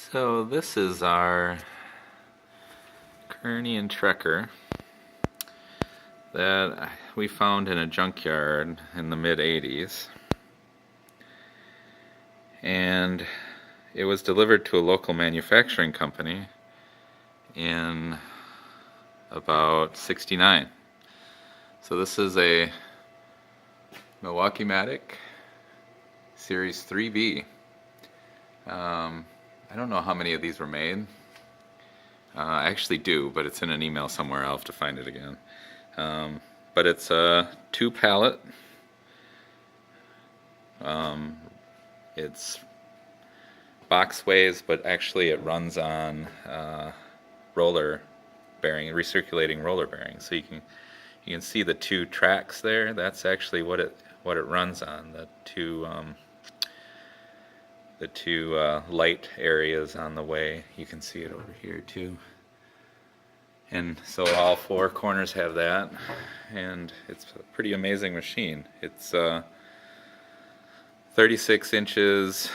So this is our Kearney and Trekker that we found in a junkyard in the mid-80s. And it was delivered to a local manufacturing company in about '69. So this is a Milwaukee-Matic Series 3B. I don't know how many of these were made. I actually do, but it's in an email somewhere. I'll have to find it again. But it's a 2-pallet. It's boxways, but actually it runs on roller bearing, recirculating roller bearings. So you can see the 2 tracks there. That's actually what it runs on. The two light areas on the way. You can see it over here too. And so all 4 corners have that, and it's a pretty amazing machine. It's 36 inches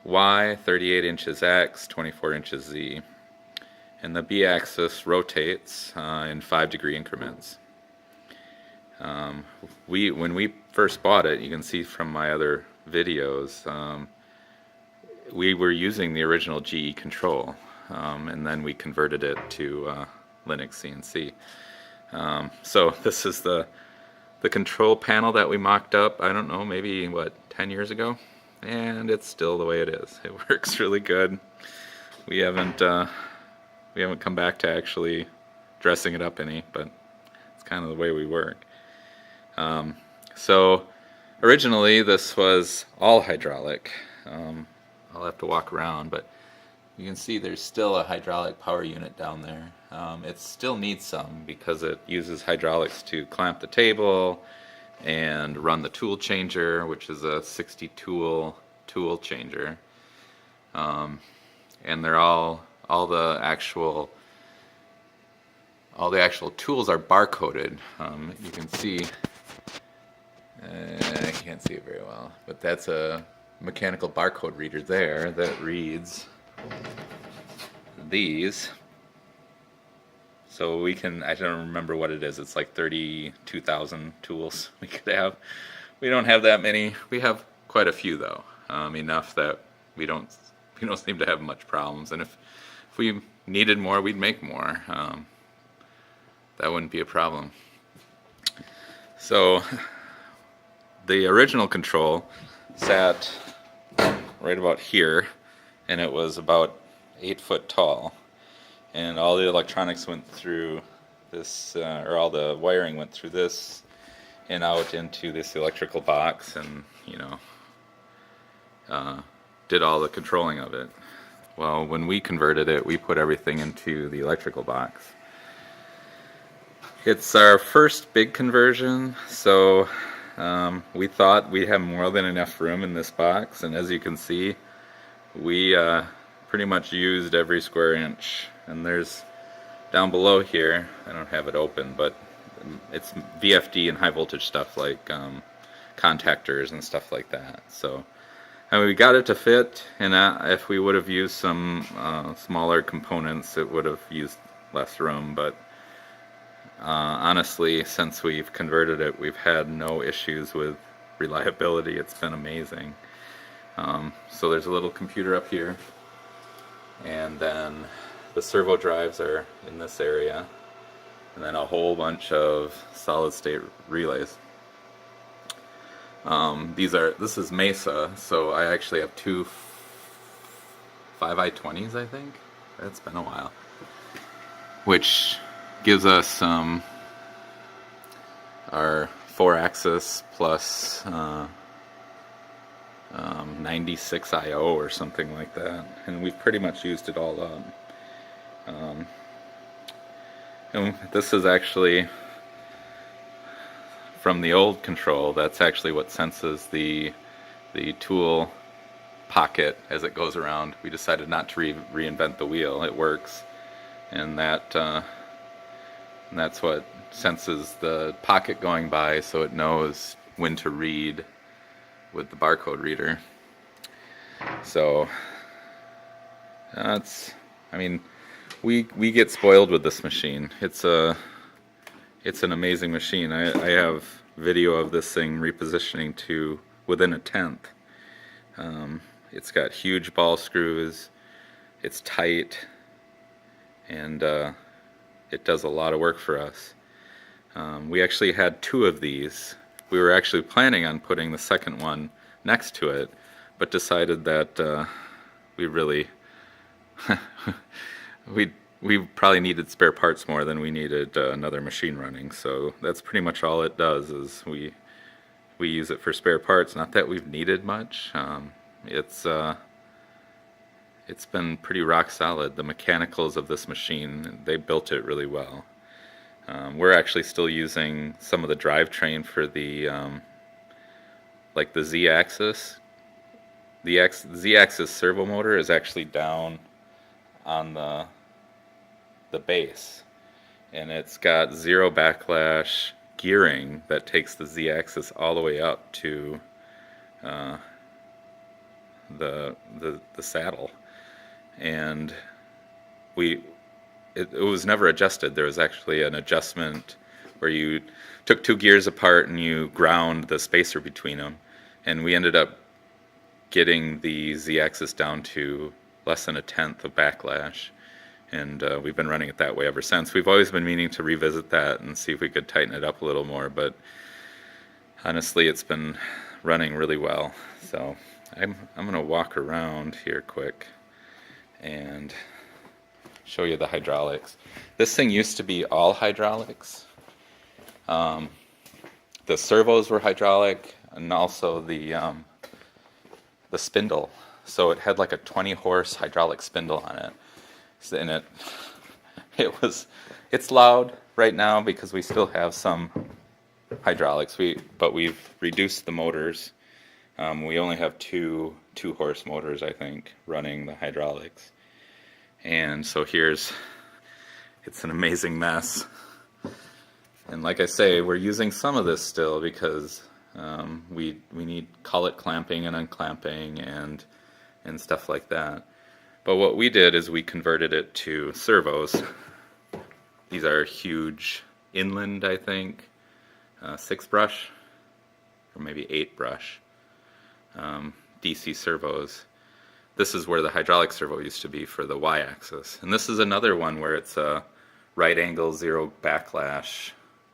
Y, 38 inches X, 24 inches Z. And the B-axis rotates in 5-degree increments. When we first bought it, you can see from my other videos, we were using the original GE control, and then we converted it to Linux CNC. So this is the control panel that we mocked up, I don't know, maybe 10 years ago, and it's still the way it is. It works really good. We haven't come back to actually dressing it up any, but it's kind of the way we work. So originally this was all hydraulic. I'll have to walk around, but you can see there's still a hydraulic power unit down there. It still needs some because it uses hydraulics to clamp the table and run the tool changer, which is a 60 tool changer. And they're all the actual tools are barcoded. You can see, I can't see it very well, but that's a mechanical barcode reader there that reads these. So we can, I don't remember what it is, it's like 32,000 tools we could have. We don't have that many. We have quite a few though, enough that we don't seem to have much problems. And if we needed more, we'd make more. That wouldn't be a problem. So the original control sat right about here, and it was about 8 foot tall, and all the electronics went through this, or all the wiring went through this and out into this electrical box, and did all the controlling of it. Well, when we converted it, we put everything into the electrical box. It's our first big conversion, so we thought we'd have more than enough room in this box, and as you can see, we pretty much used every square inch. And there's down below here, I don't have it open, but it's VFD and high voltage stuff like contactors and stuff like that. So we got it to fit, and if we would have used some smaller components, it would have used less room. But honestly, since we've converted it, we've had no issues with reliability. It's been amazing. So there's a little computer up here, and then the servo drives are in this area, and then a whole bunch of solid state relays. This is Mesa, so I actually have 2 5i20s, I think. It's been a while, which gives us our 4-axis plus 96 IO or something like that, and we've pretty much used it all up. And this is actually from the old control. That's actually what senses the tool pocket as it goes around. We decided not to reinvent the wheel. It works, and that's what senses the pocket going by, so it knows when to read with the barcode reader. So It's, I mean, we get spoiled with this machine. It's an amazing machine. I have video of this thing repositioning to within a tenth. It's got huge ball screws. It's tight, and it does a lot of work for us. We actually had two of these. We were actually planning on putting the second one next to it, but decided that we really we probably needed spare parts more than we needed another machine running. So that's pretty much all it does, is we use it for spare parts. Not that we've needed much. It's been pretty rock solid. The mechanicals of this machine, they built it really well. We're actually still using some of the drivetrain for the like the Z-axis. The Z-axis servo motor is actually down on the base, and it's got zero backlash gearing that takes the Z-axis all the way up to the saddle, and it was never adjusted. There was actually an adjustment where you took two gears apart and you ground the spacer between them, and we ended up getting the Z-axis down to less than a tenth of backlash, and we've been running it that way ever since. We've always been meaning to revisit that and see if we could tighten it up a little more, but honestly, it's been running really well. So I'm going to walk around here quick and show you the hydraulics. This thing used to be all hydraulics. The servos were hydraulic, and also the spindle. So it had like a 20 horse hydraulic spindle on it. And it's loud right now because we still have some hydraulics. But we've reduced the motors. We only have two horse motors, I think, running the hydraulics. And so it's an amazing mess. And like I say, we're using some of this still because we need collet clamping and unclamping and stuff like that. But what we did is we converted it to servos. These are huge inland, I think, 6 brush or maybe 8 brush DC servos. This is where the hydraulic servo used to be for the Y-axis. And this is another one where it's a right angle, zero backlash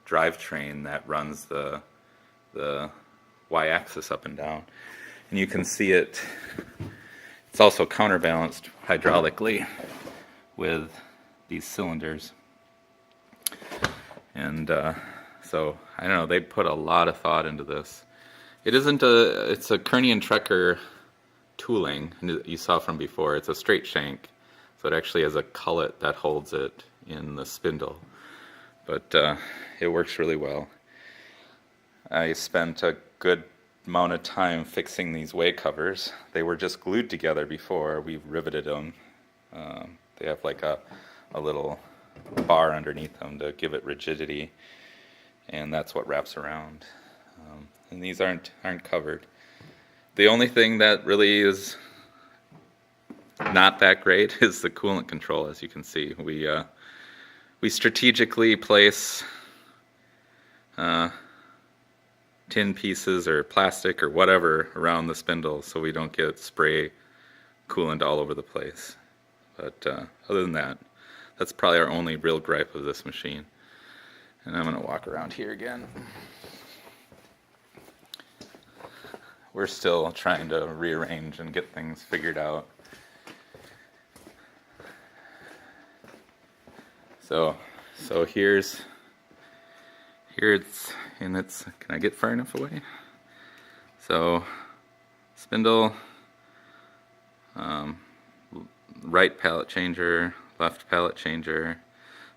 drivetrain that runs the Y-axis up and down. And you can see it's also counterbalanced hydraulically with these cylinders. And so, I don't know, they put a lot of thought into this. It's a Kearney and Trecker tooling you saw from before. It's a straight shank, so it actually has a cullet that holds it in the spindle. But it works really well. I spent a good amount of time fixing these way covers. They were just glued together before. We riveted them. They have like a little bar underneath them to give it rigidity, and that's what wraps around. And these aren't covered. The only thing that really is not that great is the coolant control. As you can see, we strategically place tin pieces or plastic or whatever around the spindle so we don't get spray coolant all over the place. But other than that, that's probably our only real gripe of this machine. And I'm going to walk around here again. We're still trying to rearrange and get things figured out. So here it's, and it's, can I get far enough away? So spindle, right pallet changer, left pallet changer.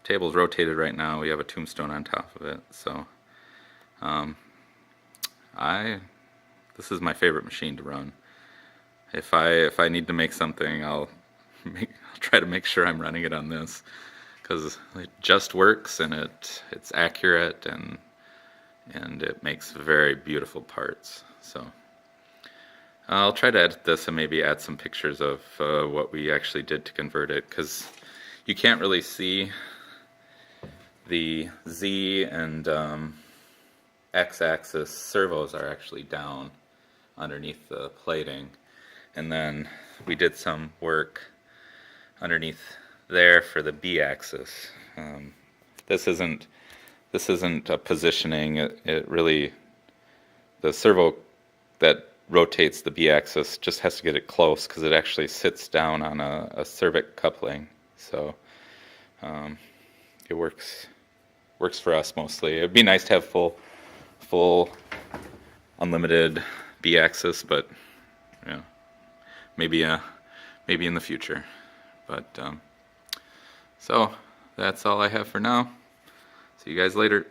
Table's rotated right now. We have a tombstone on top of it. So this is my favorite machine to run. If I need to make something, I'll try to make sure I'm running it on this, because it just works and it's accurate and it makes very beautiful parts. So I'll try to edit this and maybe add some pictures of what we actually did to convert it, because you can't really see the Z and X-axis servos are actually down underneath the plating. And then we did some work underneath there for the B-axis. This isn't a positioning. It really, the servo that rotates the B-axis just has to get it close because it actually sits down on a cervic coupling. So it works for us mostly. It'd be nice to have full unlimited B-axis, but yeah, maybe in the future. But so that's all I have for now. See you guys later.